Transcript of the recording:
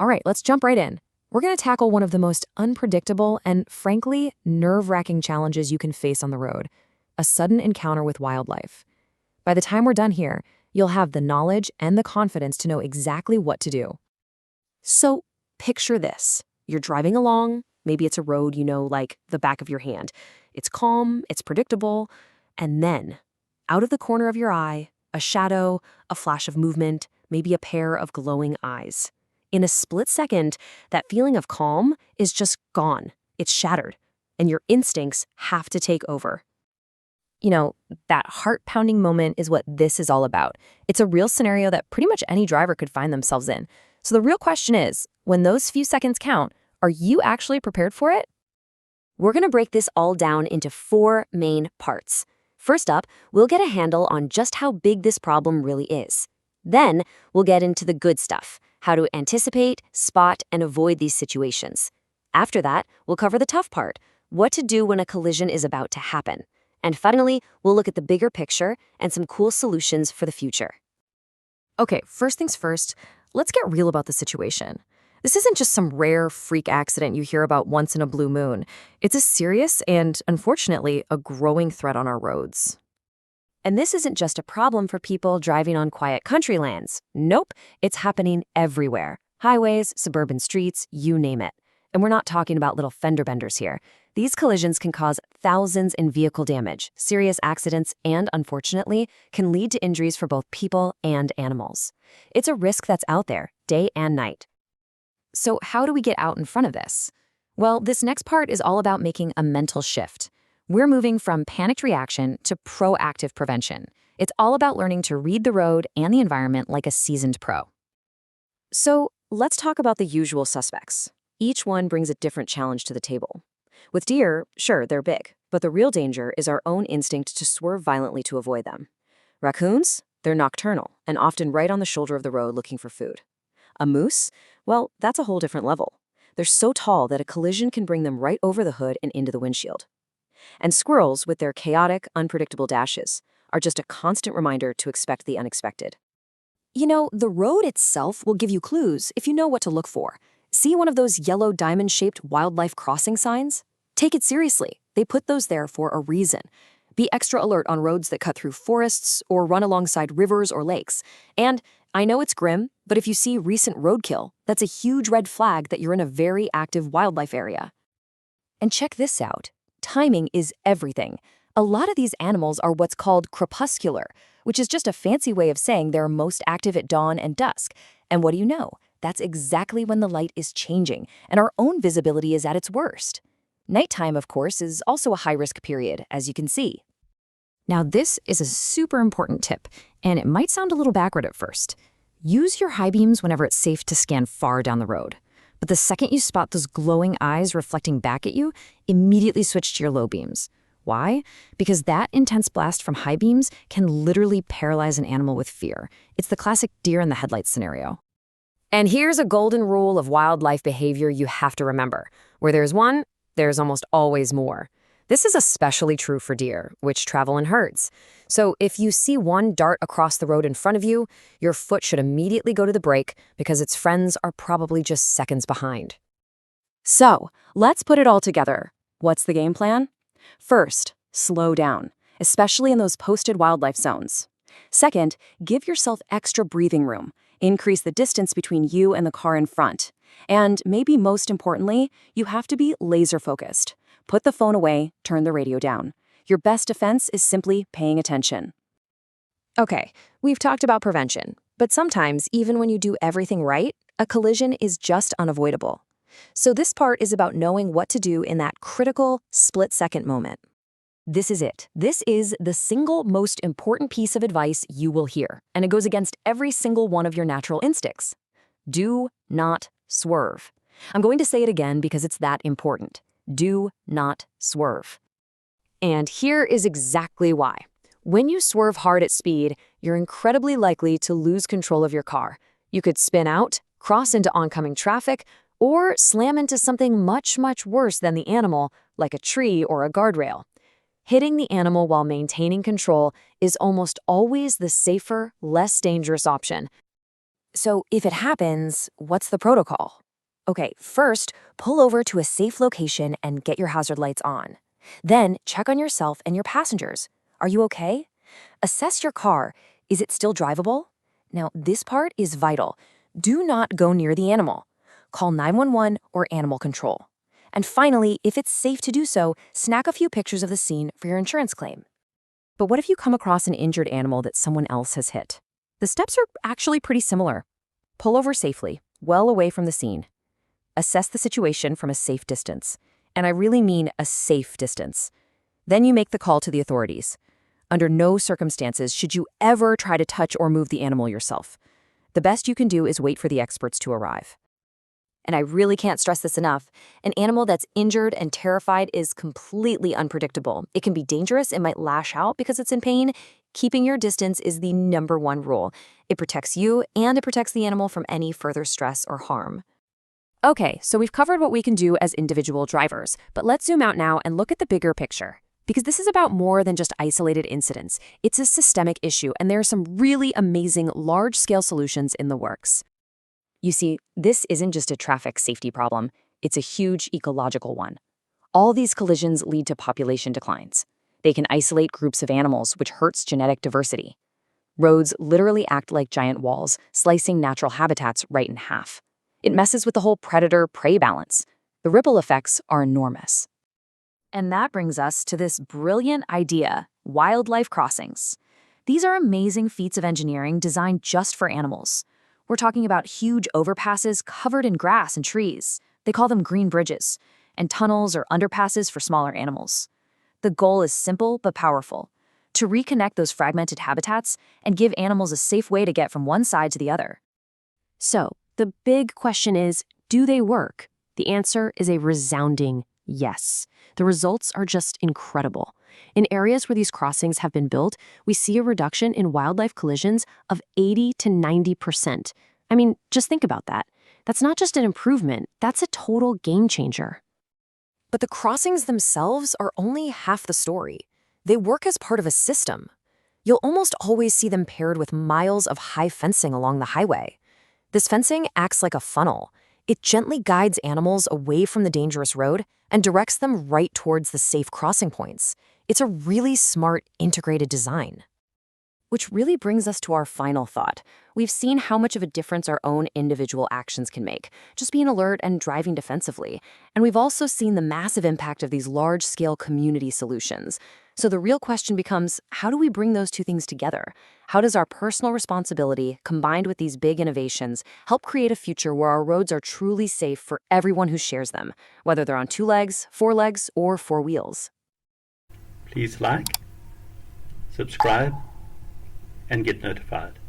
All right, let's jump right in. We're going to tackle one of the most unpredictable and, frankly, nerve-wracking challenges you can face on the road, a sudden encounter with wildlife. By the time we're done here, you'll have the knowledge and the confidence to know exactly what to do. So, picture this. You're driving along, maybe it's a road you know like the back of your hand. It's calm, it's predictable, and then, out of the corner of your eye, a shadow, a flash of movement, maybe a pair of glowing eyes. In a split second, that feeling of calm is just gone. It's shattered, and your instincts have to take over. You know, that heart-pounding moment is what this is all about. It's a real scenario that pretty much any driver could find themselves in. So the real question is, when those few seconds count, are you actually prepared for it? We're going to break this all down into 4 main parts. First up, we'll get a handle on just how big this problem really is. Then, we'll get into the good stuff, how to anticipate, spot, and avoid these situations. After that, we'll cover the tough part, what to do when a collision is about to happen. And finally, we'll look at the bigger picture and some cool solutions for the future. Okay, first things first, let's get real about the situation. This isn't just some rare freak accident you hear about once in a blue moon. It's a serious and, unfortunately, a growing threat on our roads. And this isn't just a problem for people driving on quiet country lands. Nope, it's happening everywhere. Highways, suburban streets, you name it. And we're not talking about little fender benders here. These collisions can cause thousands in vehicle damage, serious accidents, and, unfortunately, can lead to injuries for both people and animals. It's a risk that's out there, day and night. So how do we get out in front of this? Well, this next part is all about making a mental shift. We're moving from panicked reaction to proactive prevention. It's all about learning to read the road and the environment like a seasoned pro. So let's talk about the usual suspects. Each one brings a different challenge to the table. With deer, sure, they're big, but the real danger is our own instinct to swerve violently to avoid them. Raccoons, they're nocturnal and often right on the shoulder of the road looking for food. A moose, well, that's a whole different level. They're so tall that a collision can bring them right over the hood and into the windshield. And squirrels, with their chaotic, unpredictable dashes, are just a constant reminder to expect the unexpected. You know, the road itself will give you clues if you know what to look for. See one of those yellow diamond-shaped wildlife crossing signs? Take it seriously. They put those there for a reason. Be extra alert on roads that cut through forests or run alongside rivers or lakes. And I know it's grim, but if you see recent roadkill, that's a huge red flag that you're in a very active wildlife area. And check this out. Timing is everything. A lot of these animals are what's called crepuscular, which is just a fancy way of saying they're most active at dawn and dusk. And what do you know? That's exactly when the light is changing, and our own visibility is at its worst. Nighttime, of course, is also a high-risk period, as you can see. Now, this is a super important tip, and it might sound a little backward at first. Use your high beams whenever it's safe to scan far down the road. But the second you spot those glowing eyes reflecting back at you, immediately switch to your low beams. Why? Because that intense blast from high beams can literally paralyze an animal with fear. It's the classic deer in the headlights scenario. And here's a golden rule of wildlife behavior you have to remember. Where there's one, there's almost always more. This is especially true for deer, which travel in herds. So if you see one dart across the road in front of you, your foot should immediately go to the brake because its friends are probably just seconds behind. So, let's put it all together. What's the game plan? First, slow down, especially in those posted wildlife zones. Second, give yourself extra breathing room. Increase the distance between you and the car in front. And maybe most importantly, you have to be laser focused. Put the phone away, turn the radio down. Your best defense is simply paying attention. Okay, we've talked about prevention, but sometimes, even when you do everything right, a collision is just unavoidable. So this part is about knowing what to do in that critical, split-second moment. This is it. This is the single most important piece of advice you will hear, and it goes against every single one of your natural instincts. Do not swerve. I'm going to say it again because it's that important. Do not swerve. And here is exactly why. When you swerve hard at speed, you're incredibly likely to lose control of your car. You could spin out, cross into oncoming traffic, or slam into something much, much worse than the animal, like a tree or a guardrail. Hitting the animal while maintaining control is almost always the safer, less dangerous option. So if it happens, what's the protocol? Okay, first, pull over to a safe location and get your hazard lights on. Then, check on yourself and your passengers. Are you okay? Assess your car. Is it still drivable? Now, this part is vital. Do not go near the animal. Call 911 or animal control. And finally, if it's safe to do so, snag a few pictures of the scene for your insurance claim. But what if you come across an injured animal that someone else has hit? The steps are actually pretty similar. Pull over safely, well away from the scene. Assess the situation from a safe distance. And I really mean a safe distance. Then you make the call to the authorities. Under no circumstances should you ever try to touch or move the animal yourself. The best you can do is wait for the experts to arrive. And I really can't stress this enough. An animal that's injured and terrified is completely unpredictable. It can be dangerous, it might lash out because it's in pain. Keeping your distance is the #1 rule. It protects you and it protects the animal from any further stress or harm. Okay, so we've covered what we can do as individual drivers, but let's zoom out now and look at the bigger picture. Because this is about more than just isolated incidents. It's a systemic issue, and there are some really amazing large-scale solutions in the works. You see, this isn't just a traffic safety problem, it's a huge ecological one. All these collisions lead to population declines. They can isolate groups of animals, which hurts genetic diversity. Roads literally act like giant walls, slicing natural habitats right in half. It messes with the whole predator-prey balance. The ripple effects are enormous. And that brings us to this brilliant idea, wildlife crossings. These are amazing feats of engineering designed just for animals. We're talking about huge overpasses covered in grass and trees. They call them green bridges, and tunnels or underpasses for smaller animals. The goal is simple but powerful: to reconnect those fragmented habitats and give animals a safe way to get from one side to the other. So, the big question is, do they work? The answer is a resounding yes. The results are just incredible. In areas where these crossings have been built, we see a reduction in wildlife collisions of 80 to 90%. I mean, just think about that. That's not just an improvement, that's a total game changer. But the crossings themselves are only half the story. They work as part of a system. You'll almost always see them paired with miles of high fencing along the highway. This fencing acts like a funnel. It gently guides animals away from the dangerous road and directs them right towards the safe crossing points. It's a really smart, integrated design. Which really brings us to our final thought. We've seen how much of a difference our own individual actions can make, just being alert and driving defensively. And we've also seen the massive impact of these large-scale community solutions. So the real question becomes, how do we bring those two things together? How does our personal responsibility, combined with these big innovations, help create a future where our roads are truly safe for everyone who shares them, whether they're on 2 legs, 4 legs, or 4 wheels? Please like, subscribe, and get notified.